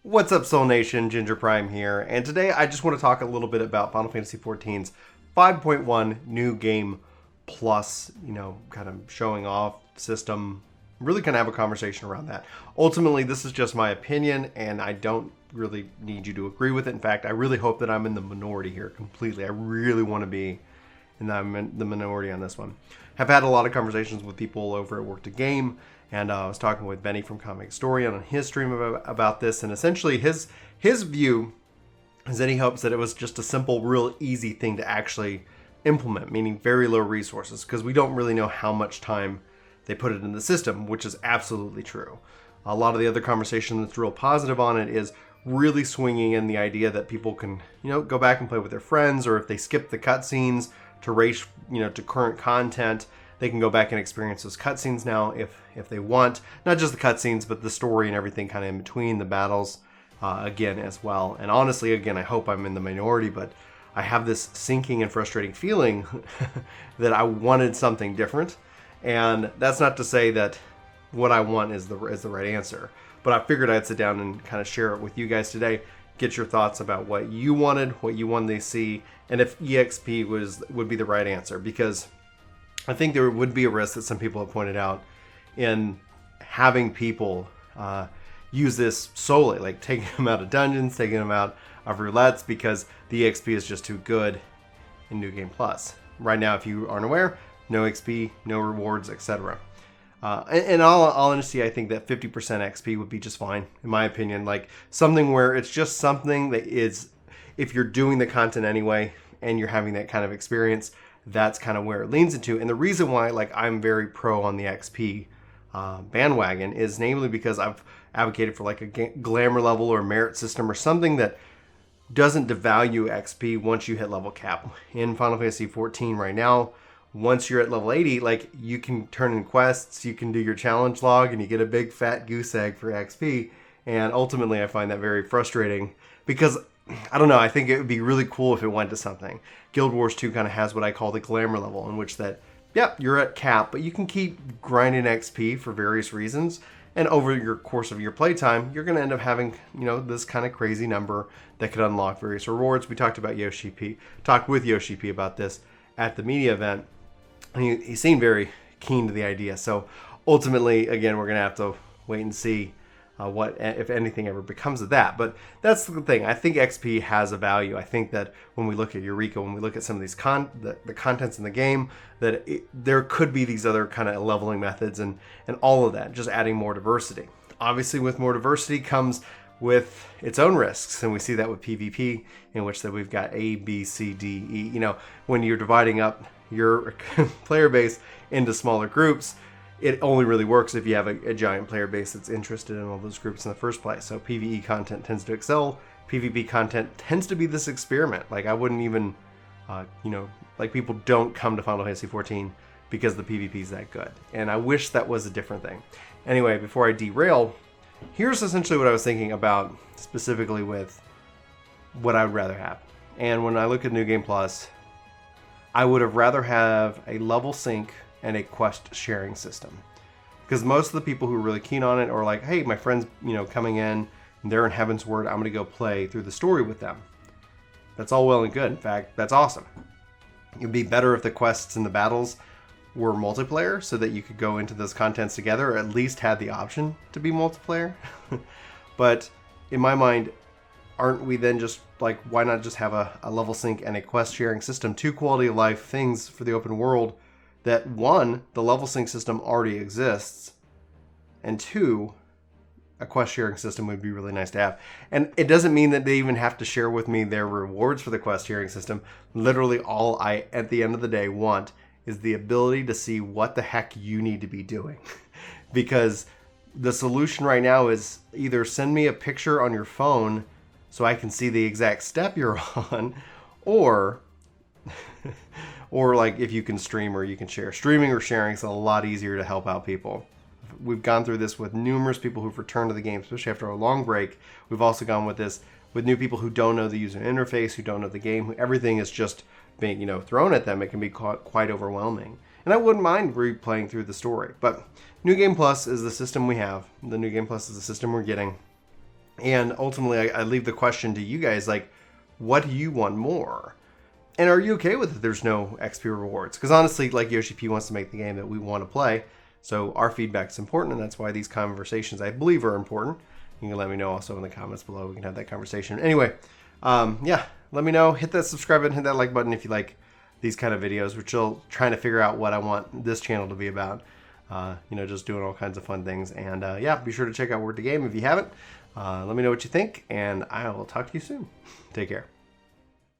What's up, Soul Nation? Ginger Prime here, and today I just want to talk a little bit about Final Fantasy XIV's 5.1 New Game Plus, kind of showing off system. Really kind of have a conversation around that. Ultimately, this is just my opinion, and I don't really need you to agree with it. In fact, I really hope that I'm in the minority here completely. I really want to be in the minority on this one. Have had a lot of conversations with people over at Work to Game, and I was talking with Benny from Comic Story on his stream about this, and essentially his view is that he hopes that it was just a simple, real easy thing to actually implement, meaning very low resources, because we don't really know how much time they put it in the system, which is absolutely true. A lot of the other conversation that's real positive on it is really swinging in the idea that people can, go back and play with their friends, or if they skip the cutscenes to race, to current content, they can go back and experience those cutscenes now if they want. Not just the cutscenes, but the story and everything kind of in between, the battles, again, as well. And honestly, again, I hope I'm in the minority, but I have this sinking and frustrating feeling that I wanted something different. And that's not to say that what I want is the right answer. But I figured I'd sit down and kind of share it with you guys today, get your thoughts about what you wanted to see, and if EXP would be the right answer. Because I think there would be a risk that some people have pointed out in having people use this solely, like taking them out of dungeons, taking them out of roulettes, because the EXP is just too good in New Game Plus. Right now, if you aren't aware, no XP, no rewards, etc. In all honesty, I think that 50% XP would be just fine, in my opinion. Like something where it's just something that is, if you're doing the content anyway and you're having that kind of experience, that's kind of where it leans into. And the reason why, I'm very pro on the XP bandwagon is namely because I've advocated for a glamour level or merit system or something that doesn't devalue XP once you hit level cap. In Final Fantasy XIV right now, once you're at level 80, you can turn in quests, you can do your challenge log, and you get a big fat goose egg for XP. And ultimately, I find that very frustrating because, I don't know, I think it would be really cool if it went to something. Guild Wars 2 kind of has what I call the glamour level, in which you're at cap, but you can keep grinding XP for various reasons. And over your course of your playtime, you're going to end up having, this kind of crazy number that could unlock various rewards. We talked with Yoshi P about this at the media event. He seemed very keen to the idea. So ultimately, again, we're going to have to wait and see what, if anything, ever becomes of that. But that's the thing. I think XP has a value. I think that when we look at Eureka, when we look at some of these the contents in the game, that there could be these other kind of leveling methods and all of that, just adding more diversity. Obviously, with more diversity comes with its own risks, and we see that with PvP, in which that we've got A, B, C, D, E. When you're dividing up your player base into smaller groups, it only really works if you have a giant player base that's interested in all those groups in the first place. So PvE content tends to excel. PvP content tends to be this experiment. I wouldn't even, people don't come to Final Fantasy XIV because the PvP is that good. And I wish that was a different thing. Anyway, before I derail, here's essentially what I was thinking about specifically with what I would rather have. And when I look at New Game Plus, I would have rather have a level sync and a quest sharing system. Because most of the people who are really keen on it are like, hey, my friend's, coming in, and they're in Heaven's Word, I'm going to go play through the story with them. That's all well and good. In fact, that's awesome. It'd be better if the quests and the battles were multiplayer so that you could go into those contents together, or at least had the option to be multiplayer. But in my mind, aren't we then just why not just have a level sync and a quest sharing system? Two quality of life things for the open world that, one, the level sync system already exists, and two, a quest sharing system would be really nice to have. And it doesn't mean that they even have to share with me their rewards for the quest sharing system. Literally all I, at the end of the day, want is the ability to see what the heck you need to be doing. Because the solution right now is either send me a picture on your phone so I can see the exact step you're on, or if you can stream or you can share. Streaming or sharing is a lot easier to help out people. We've gone through this with numerous people who've returned to the game, especially after a long break. We've also gone with this with new people who don't know the user interface, who don't know the game. Everything is just being, thrown at them. It can be quite overwhelming. And I wouldn't mind replaying through the story. But New Game Plus is the system we have. The New Game Plus is the system we're getting. And ultimately, I leave the question to you guys, like, what do you want more? And are you okay with it? There's no XP rewards? Because honestly, like Yoshi P wants to make the game that we want to play. So our feedback is important, and that's why these conversations, I believe, are important. You can let me know also in the comments below. We can have that conversation. Anyway, yeah, let me know. Hit that subscribe button, hit that like button if you like these kind of videos, which will trying to figure out what I want this channel to be about. You know, just doing all kinds of fun things. And yeah, be sure to check out Word to Game if you haven't. Let me know what you think, and I will talk to you soon. Take care.